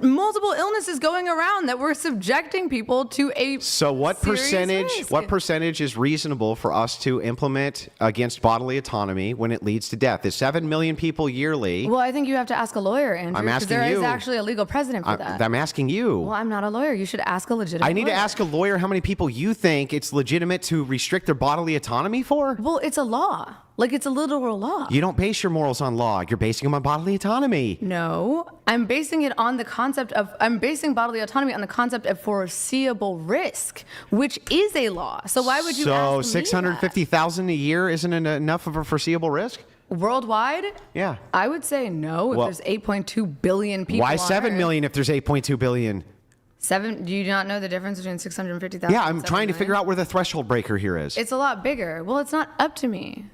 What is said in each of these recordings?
multiple illnesses going around that we're subjecting people to a So what percentage is reasonable for us to implement against bodily autonomy when it leads to death? Is 7 million people yearly? Well, I think you have to ask a lawyer, Andrew. I'm asking there you. is actually a legal precedent for that. I'm asking you. Well, I'm not a lawyer. You should ask a legitimate I need to ask a lawyer how many people you think it's legitimate to restrict their bodily autonomy for? Well, it's a law. Like, it's a literal law. You don't base your morals on law. You're basing them on bodily autonomy. No, I'm basing bodily autonomy on the concept of foreseeable risk, which is a law. So why would you ask me 650,000 a year isn't enough of a foreseeable risk? Worldwide? Yeah. I would say no if there's 8.2 billion people Why on 7 Earth. million if there's 8.2 billion? Do you not know the difference between 650,000? Yeah, I'm trying to figure out where the threshold breaker here is. It's a lot bigger. Well, it's not up to me.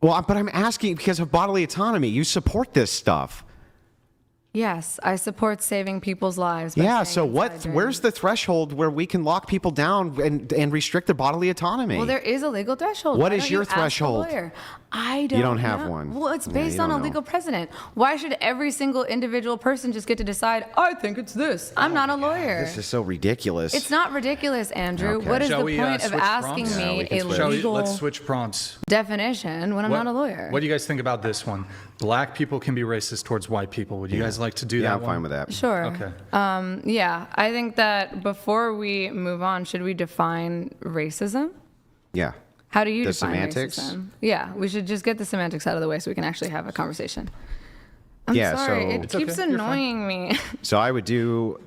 Well, but I'm asking because of bodily autonomy. You support this stuff. Yes, I support saving people's lives. Yeah, so where's the threshold where we can lock people down and restrict their bodily autonomy? Well, there is a legal threshold. What is your threshold? I don't know. You don't have one. Well, it's based on a legal precedent. Why should every single individual person just get to decide, I think it's this? I'm not a lawyer. This is so ridiculous. It's not ridiculous, Andrew. Okay. What is Shall the we, point of switch asking prompts? me a Let's legal switch prompts. definition when I'm not a lawyer? What do you guys think about this one? Black people can be racist towards white people. Would you guys like to do that Yeah, one? I'm fine with that. Sure. Okay. Yeah, I think that before we move on, should we define racism? Yeah. How do you The define semantics? racism? Yeah, we should just get the semantics out of the way so we can actually have a conversation. I'm Yeah, sorry, so- it It's keeps okay, you're fine. annoying me. So I would do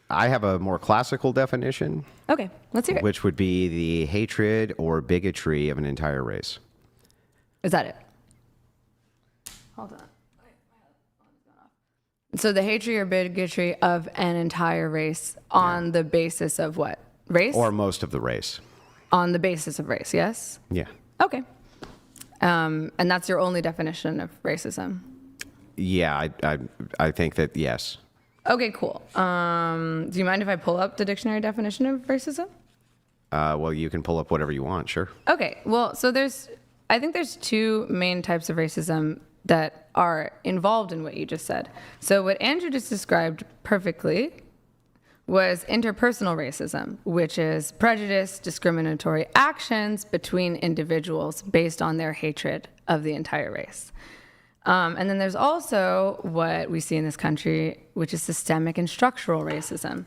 I have a more classical definition, Okay, let's hear it. which would be the hatred or bigotry of an entire race. Is that it? Hold on. So the hatred or bigotry of an entire race on the basis of what? Race? Or most of the race. On the basis of race, yes? Yeah. Okay. And that's your only definition of racism? Yeah, I think that, yes. Okay, cool. Do you mind if I pull up the dictionary definition of racism? Well, you can pull up whatever you want, sure. Okay, well, so I think there's two main types of racism that are involved in what you just said. So what Andrew just described perfectly was interpersonal racism, which is prejudice, discriminatory actions between individuals based on their hatred of the entire race. And then there's also what we see in this country, which is systemic and structural racism,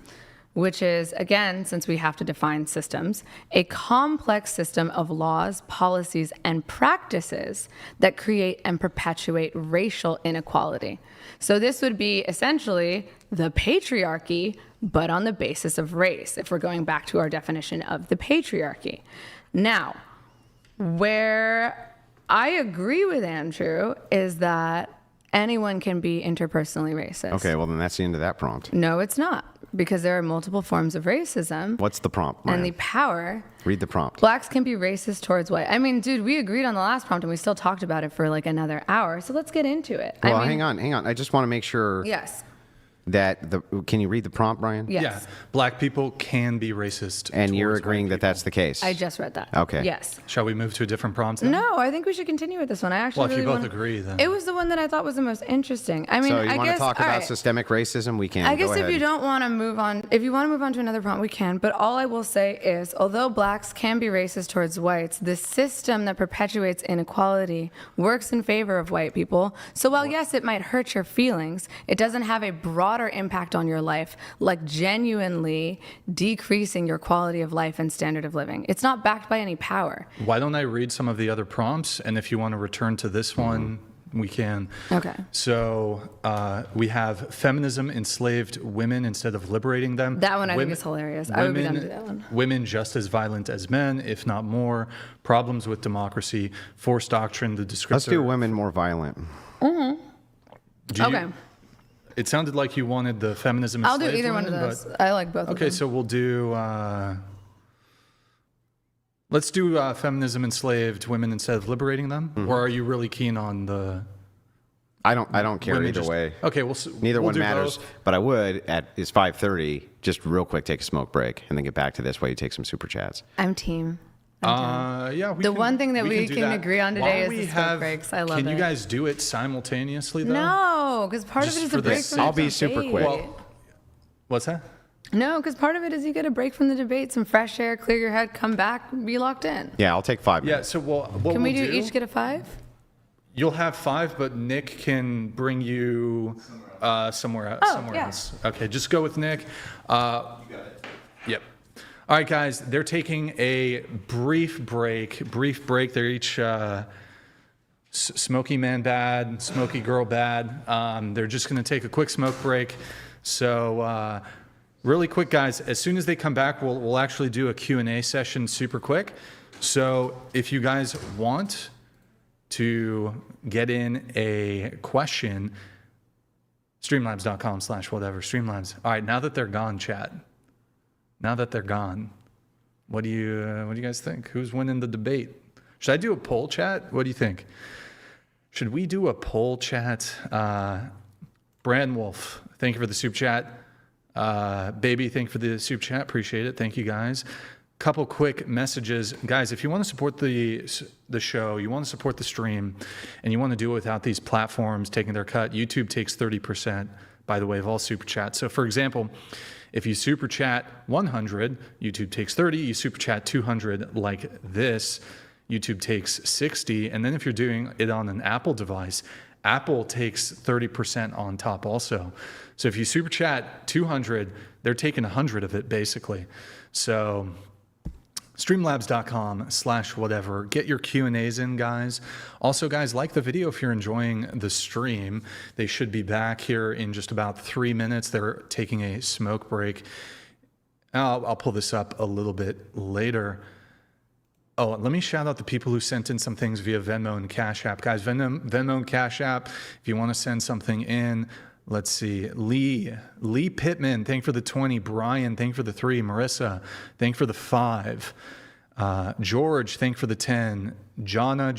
which is, again, since we have to define systems, a complex system of laws, policies, and practices that create and perpetuate racial inequality. So this would be essentially the patriarchy, but on the basis of race, if we're going back to our definition of the patriarchy. Now, where I agree with Andrew is that anyone can be interpersonally racist. Okay, well, then that's the end of that prompt. No, it's not, because there are multiple forms of racism. What's the prompt, And Ryan? the power. Read the prompt. Blacks can be racist towards white. I mean, dude, we agreed on the last prompt and we still talked about it for like another hour. So let's get into it. Well, hang on. I just want to make sure Yes. that can you read the prompt, Brian? Yes. Yeah, black people can be racist. And you're towards agreeing white that people. that's the case? I just read that. Okay. Yes. Shall we move to a different prompt then? No, I think we should continue with this one. I actually Well, if you really both wanna- agree, then. It was the one that I thought was the most interesting. I mean, So you I want guess, to talk all about right. systemic racism? We can. I guess Go if ahead. you don't want to move on, if you want to move on to another prompt, we can. But all I will say is, although blacks can be racist towards whites, the system that perpetuates inequality works in favor of white people. So while yes, it might hurt your feelings, it doesn't have a broader impact on your life, like genuinely decreasing your quality of life and standard of living. It's not backed by any power. Why don't I read some of the other prompts? And if you want to return to this one, we can. Okay. So we have feminism enslaved women instead of liberating them. That one I think is hilarious. I would be down to do that one. Women just as violent as men, if not more. Problems with democracy. Force doctrine, the descriptor. Let's do women more violent. Okay. It sounded like you wanted the feminism I'll do enslaved either one of women, those. but- I like both of Okay, them. so we'll do. Let's do feminism enslaved women instead of liberating them, or are you really keen on the? I don't care women either just- way. Okay, Neither we'll one do matters. both. But I would it's 5:30. Just real quick, take a smoke break and then get back to this while you take some super chats. I'm team. Yeah. The one thing that we do can that. agree on today While is we the smoke have- breaks. I love Can you it. guys do it simultaneously though? No, No, because part of Just it is for a the break from the I'll be super debate. quick. Well, what's that? No, because part of it is you get a break from the debate, some fresh air, clear your head, come back, be locked in. Yeah, I'll take 5 Yeah, minutes. so what Can we'll we do each get a 5? You'll have 5, but Nick can bring you somewhere yeah. else. Okay, just go with Nick. You got it. Yep. All right, guys, they're taking a brief break. They're each smoky man bad, smoky girl bad. They're just going to take a quick smoke break. So really quick, guys, as soon as they come back, we'll actually do a Q&A session super quick. So if you guys want to get in a question, streamlabs.com/whatever, Streamlabs. All right, now that they're gone, chat. Now that they're gone, what do you guys think? Who's winning the debate? Should I do a poll, chat? What do you think? Should we do a poll, chat? Brand Wolf, thank you for the soup chat. Baby, thank you for the soup chat. Appreciate it. Thank you, guys. Couple quick messages. Guys, if you want to support the show, you want to support the stream, and you want to do it without these platforms taking their cut, YouTube takes 30%, by the way, of all super chats. So, for example, if you super chat 100, YouTube takes 30. You super chat 200 like this, YouTube takes 60. And then if you're doing it on an Apple device, Apple takes 30% on top also. So if you super chat 200, they're taking 100 of it basically. So streamlabs.com/whatever. Get your Q&As in, guys. Also, guys, like the video if you're enjoying the stream. They should be back here in just about 3 minutes. They're taking a smoke break. I'll pull this up a little bit later. Oh, let me shout out the people who sent in some things via Venmo and Cash App. Guys, Venmo and Cash App, if you want to send something in, let's see. Lee Pittman, thank you for the 20. Brian, thank you for the 3. Marissa, thank you for the 5. George, thank you for the 10. Jana,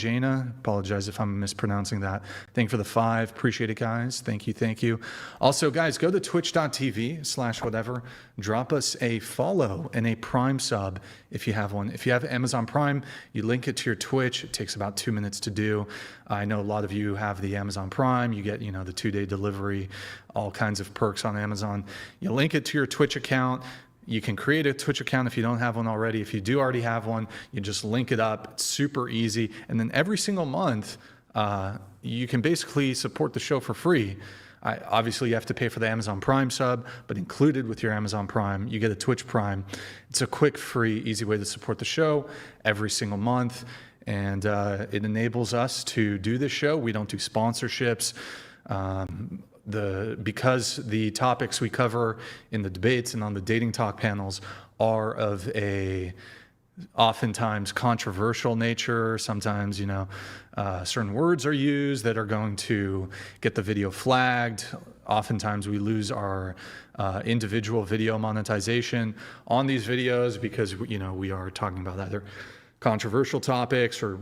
apologize if I'm mispronouncing that. Thank you for the 5. Appreciate it, guys. Thank you. Also, guys, go to twitch.tv/whatever. Drop us a follow and a Prime sub if you have one. If you have Amazon Prime, you link it to your Twitch. It takes about 2 minutes to do. I know a lot of you have the Amazon Prime. You get, the 2-day delivery, all kinds of perks on Amazon. You link it to your Twitch account. You can create a Twitch account if you don't have one already. If you do already have one, you just link it up. It's super easy. And then every single month, you can basically support the show for free. Obviously, you have to pay for the Amazon Prime sub, but included with your Amazon Prime, you get a Twitch Prime. It's a quick, free, easy way to support the show every single month. And it enables us to do this show. We don't do sponsorships. Because the topics we cover in the debates and on the dating talk panels are of a oftentimes controversial nature. Sometimes, certain words are used that are going to get the video flagged. Oftentimes we lose our individual video monetization on these videos because, we are talking about either controversial topics or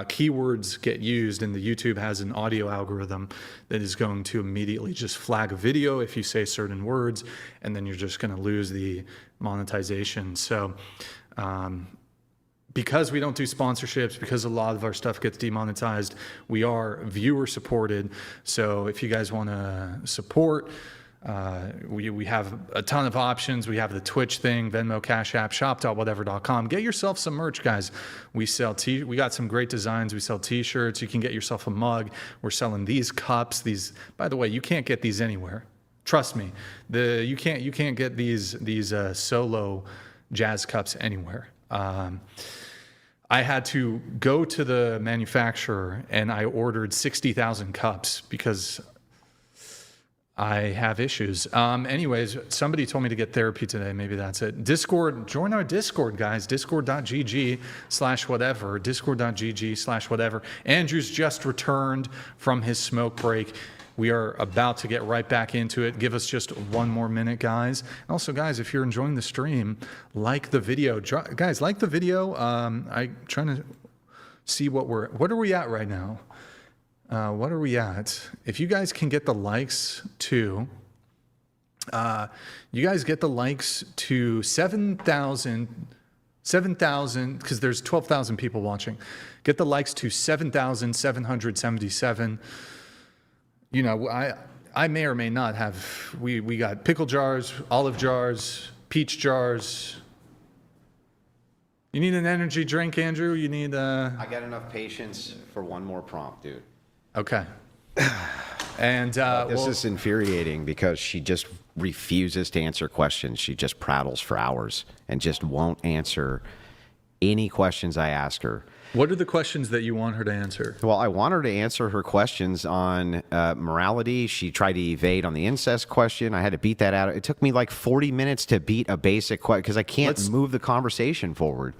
keywords get used, and the YouTube has an audio algorithm that is going to immediately just flag a video if you say certain words, and then you're just going to lose the monetization. So because we don't do sponsorships, because a lot of our stuff gets demonetized, we are viewer supported. So if you guys want to support, we have a ton of options. We have the Twitch thing, Venmo, Cash App, shop.whatever.com. Get yourself some merch, guys. We we got some great designs. We sell t-shirts. You can get yourself a mug. We're selling these cups. By the way, you can't get these anywhere. Trust me. You can't get these solo jazz cups anywhere. I had to go to the manufacturer and I ordered 60,000 cups because I have issues. Anyways, somebody told me to get therapy today. Maybe that's it. Discord, join our Discord, guys. Discord.gg/whatever. Discord.gg/whatever. Andrew's just returned from his smoke break. We are about to get right back into it. Give us just 1 more minute, guys. And also, guys, if you're enjoying the stream, like the video. Guys, like the video. I'm trying to see what are we at right now? What are we at? If you guys can get the likes to, 7,000, because there's 12,000 people watching. Get the likes to 7,777. I may or may not have. We got pickle jars, olive jars, peach jars. You need an energy drink, Andrew? You need I got enough patience for one more prompt, dude. Okay. And This is infuriating because she just refuses to answer questions. She just prattles for hours and just won't answer any questions I ask her. what are the questions that you want her to answer? Well, I want her to answer her questions on morality. She tried to evade on the incest question. I had to beat that out. It took me like 40 minutes to beat a basic question because I can't move the conversation forward.